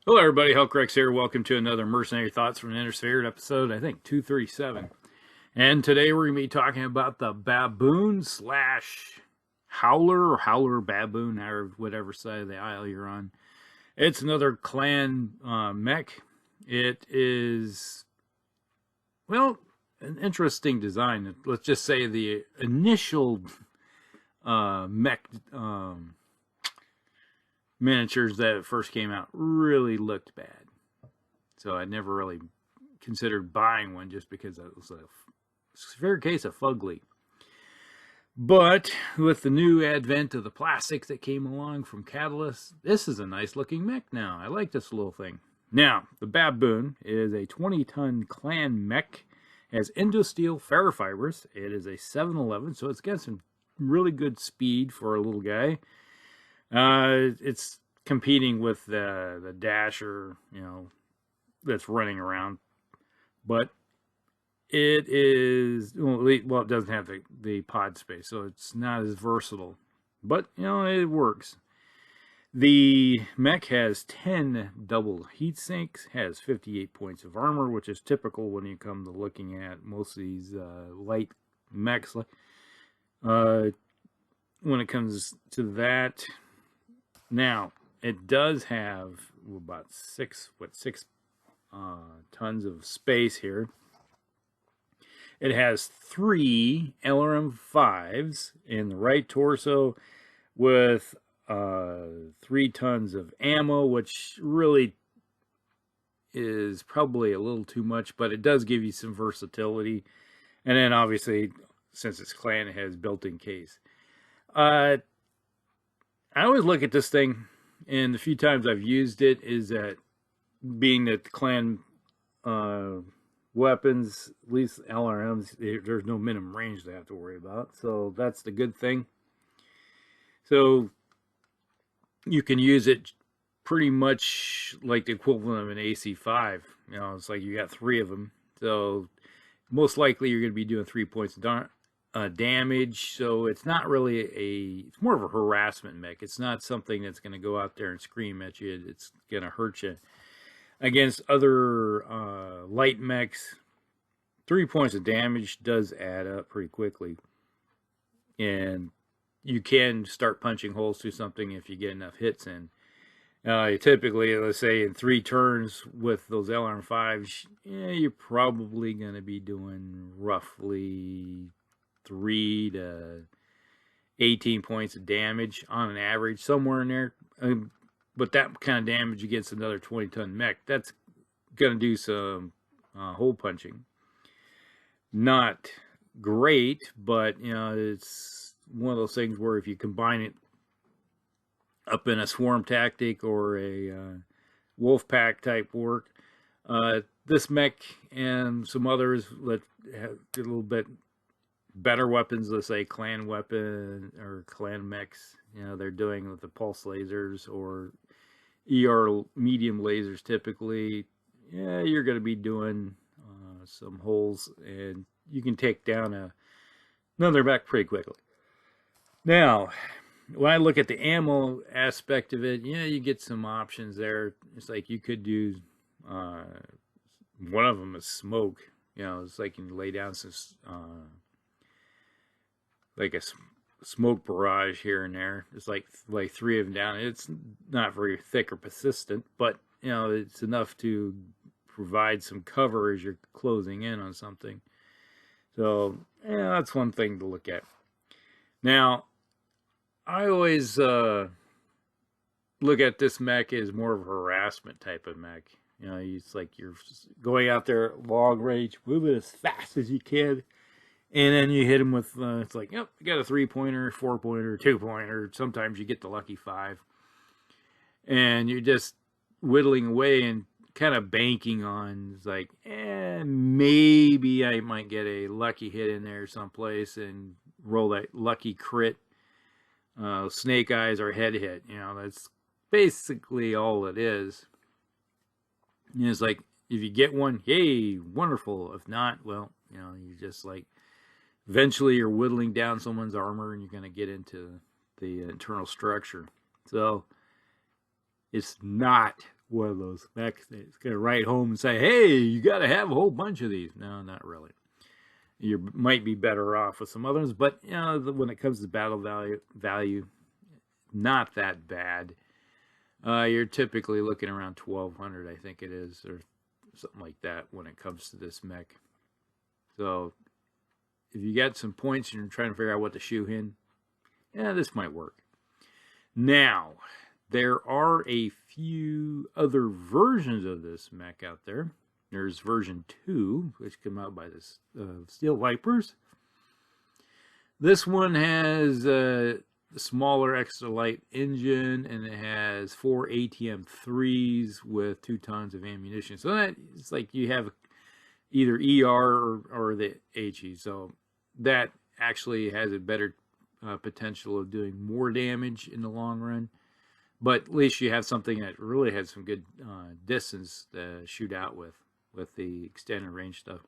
Hello everybody, Hellcrex here. Welcome to another Mercenary Thoughts from the Inner Sphere episode, I think 237. And today we're going to be talking about the Baboon slash Howler, or Howler Baboon, or whatever side of the aisle you're on. It's another Clan mech. It is, well, an interesting design. Let's just say the initial mech miniatures that first came out really looked bad, so I never really considered buying one just because it was a severe case of fugly. But with the new advent of the plastics that came along from Catalyst, this is a nice looking mech now. I like this little thing. Now, the Baboon is a 20-ton clan mech, has Indosteel ferrofibers. It is a 711, so it's got some really good speed for a little guy. It's competing with the Dasher, that's running around, but it is, well, it doesn't have the pod space, so it's not as versatile, but, it works. The mech has 10 double heat sinks, has 58 points of armor, which is typical when you come to looking at most of these light mechs. When it comes to that, now it does have about six tons of space here. It has 3 LRM-5s in the right torso with 3 tons of ammo, which really is probably a little too much, but it does give you some versatility. And then obviously, since it's clan, it has built-in case. I always look at this thing, and the few times I've used it is that, being that the clan weapons, at least LRMs, there's no minimum range they have to worry about, so that's the good thing. So you can use it pretty much like the equivalent of an AC5. It's like you got 3 of them, so most likely you're going to be doing 3 points of damage. So it's not really it's more of a harassment mech. It's not something that's going to go out there and scream at you. It's going to hurt you. Against other light mechs, 3 points of damage does add up pretty quickly, and you can start punching holes through something if you get enough hits in. Typically, let's say in 3 turns with those LRM-5s, you're probably going to be doing roughly 3 to 18 points of damage on an average, somewhere in there. But that kind of damage against another 20-ton mech, that's going to do some hole punching. Not great, but it's one of those things where if you combine it up in a swarm tactic or a wolf pack type work, this mech and some others that have a little bit better weapons, let's say clan weapon or clan mechs, they're doing with the pulse lasers or ER medium lasers typically, you're going to be doing some holes, and you can take down another mech pretty quickly. Now, when I look at the ammo aspect of it, you get some options there. It's like you could do, one of them is smoke. It's like you can lay down some, like a smoke barrage here and there. It's like 3 of them down. It's not very thick or persistent, but it's enough to provide some cover as you're closing in on something. So that's one thing to look at. Now, I always look at this mech as more of a harassment type of mech. It's like you're going out there long range, moving as fast as you can. And then you hit them with, it's like, yep, you got a 3-pointer, 4-pointer, 2-pointer. Sometimes you get the lucky 5. And you're just whittling away and kind of banking on, it's like, maybe I might get a lucky hit in there someplace and roll that lucky crit. Snake eyes or head hit. That's basically all it is. It's like, if you get one, yay, wonderful. If not, well, you just like, eventually you're whittling down someone's armor and you're going to get into the internal structure. So it's not one of those mechs that's going to write home and say, hey, you got to have a whole bunch of these. No, not really. You might be better off with some others, but you know, when it comes to battle value, not that bad. You're typically looking around 1,200, I think it is, or something like that when it comes to this mech. So if you got some points and you're trying to figure out what to shoe in, yeah, this might work. Now, there are a few other versions of this mech out there. There's version 2, which came out by the Steel Vipers. This one has a smaller extra light engine, and it has 4 ATM-3s with 2 tons of ammunition. So that it's like you have either ER or the HE. So that actually has a better potential of doing more damage in the long run. But at least you have something that really has some good distance to shoot out with the extended range stuff.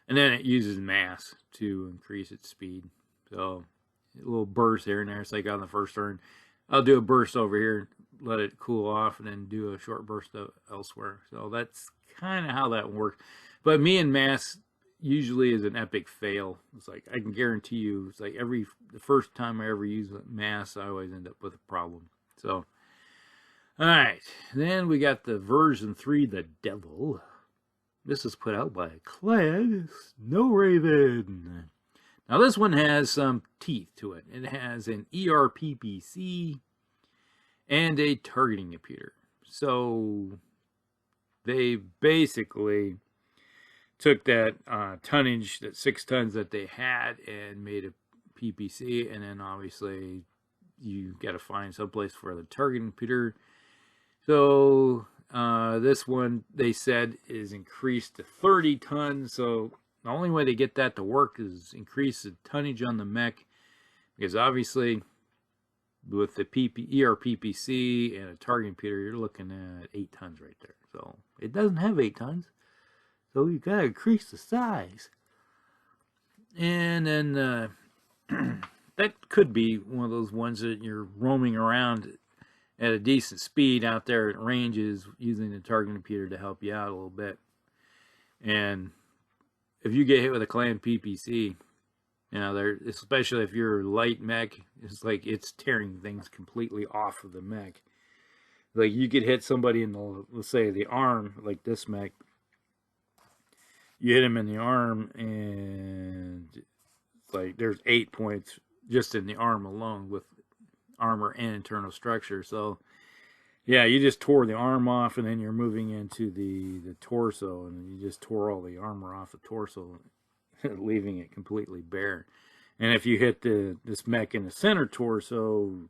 And then it uses mass to increase its speed. So a little burst here and there. It's like on the first turn, I'll do a burst over here, let it cool off, and then do a short burst elsewhere. So that's kind of how that works. But me and mass usually is an epic fail. It's like, I can guarantee you, it's like the first time I ever use mass, I always end up with a problem. So, all right, then we got the version 3, the Devil. This is put out by Clan Howler. Now this one has some teeth to it. It has an ERPPC and a targeting computer. So they basically took that tonnage, that 6 tons that they had, and made a PPC, and then obviously you got to find someplace for the targeting computer. So this one, they said, is increased to 30 tons. So the only way to get that to work is increase the tonnage on the mech, because obviously with the ERPPC and a targeting computer, you're looking at 8 tons right there. So it doesn't have 8 tons. So you got to increase the size. And then that could be one of those ones that you're roaming around at a decent speed out there at ranges using the targeting computer to help you out a little bit. And if you get hit with a Clan PPC, you know, especially if you're light mech, it's like it's tearing things completely off of the mech. Like you could hit somebody in the, let's say, the arm, like this mech. You hit him in the arm, and it's like there's 8 points just in the arm alone with armor and internal structure. So yeah, you just tore the arm off, and then you're moving into the torso, and you just tore all the armor off the torso, leaving it completely bare. And if you hit this mech in the center torso,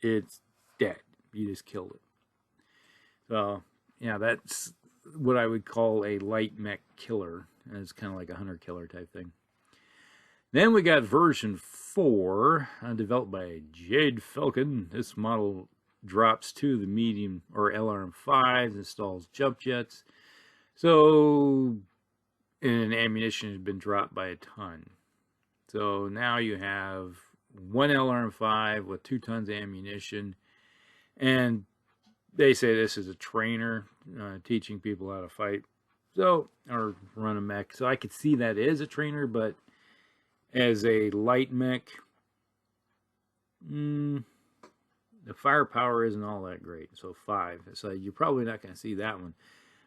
it's dead. You just killed it. So yeah, that's what I would call a light mech killer. And it's kind of like a hunter killer type thing. Then we got version 4, developed by Jade Falcon. This model drops to the medium or LRM-5, installs jump jets. So, and ammunition has been dropped by a ton. So now you have 1 LRM-5 with 2 tons of ammunition. And they say this is a trainer teaching people how to fight. So, or run a mech. So I could see that is a trainer, but as a light mech, the firepower isn't all that great. So 5. So you're probably not going to see that one.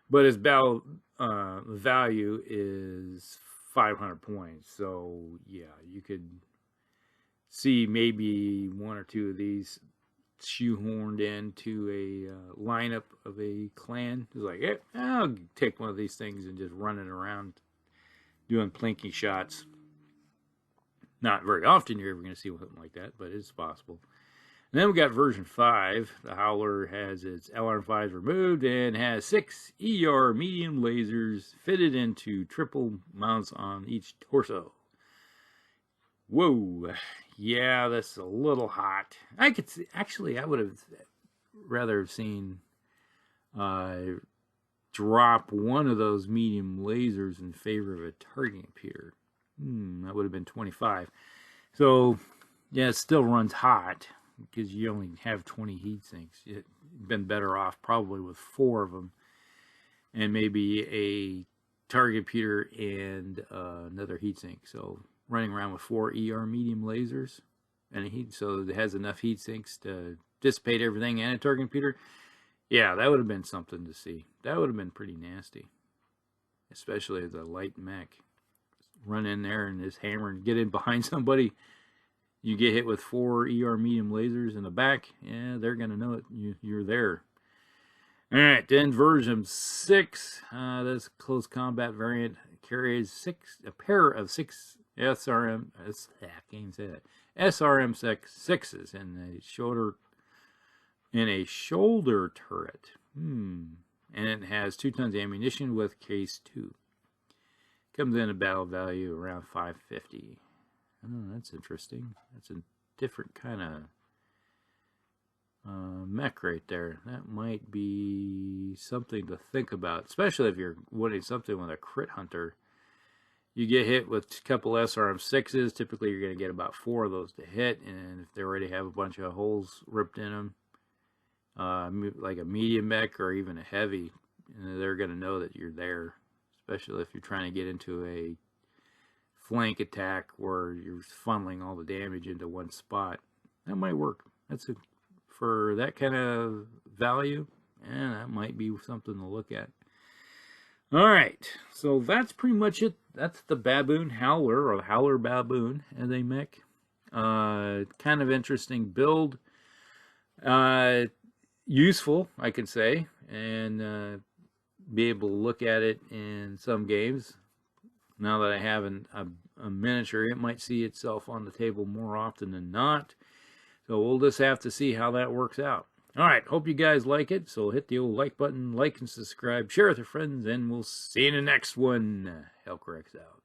But its battle value is 500 points. So yeah, you could see maybe 1 or 2 of these shoehorned into a lineup of a clan. It's like, yeah, I'll take one of these things and just run it around doing plinky shots. Not very often you're ever going to see something like that, but it's possible. And then we got version 5. The Howler has its LR5s removed and has 6 ER medium lasers fitted into triple mounts on each torso. Whoa. Yeah, that's a little hot. I could see, actually, I would have rather have seen drop one of those medium lasers in favor of a targeting computer. That would have been 25. So, yeah, it still runs hot because you only have 20 heat sinks. been better off probably with 4 of them, and maybe a target computer and another heatsink. So running around with 4 ER medium lasers and a heat, so it has enough heat sinks to dissipate everything and a target computer. Yeah, that would have been something to see. That would have been pretty nasty, especially as a light mech. Run in there and just hammer and get in behind somebody. You get hit with 4 ER medium lasers in the back. Yeah, they're gonna know it. You're there. All right, then version 6. This close combat variant carries a pair of 6 SRM. I can't say that. SRM 6s in a shoulder turret. And it has 2 tons of ammunition with case 2. Comes in a battle value around 550. Oh, that's interesting. That's a different kind of mech right there. That might be something to think about, especially if you're wanting something with a crit hunter. You get hit with a couple SRM 6s. Typically, you're going to get about 4 of those to hit, and if they already have a bunch of holes ripped in them, like a medium mech or even a heavy, they're going to know that you're there, especially if you're trying to get into a flank attack where you're funneling all the damage into one spot. That might work. For that kind of value, that might be something to look at. All right, so that's pretty much it. That's the Baboon Howler, or Howler Baboon as a mech. Kind of interesting build. Useful, I can say, and be able to look at it in some games. Now that I have a miniature, it might see itself on the table more often than not. So we'll just have to see how that works out. All right, hope you guys like it. So hit the old like button, like and subscribe, share with your friends, and we'll see you in the next one. Hellcorrects out.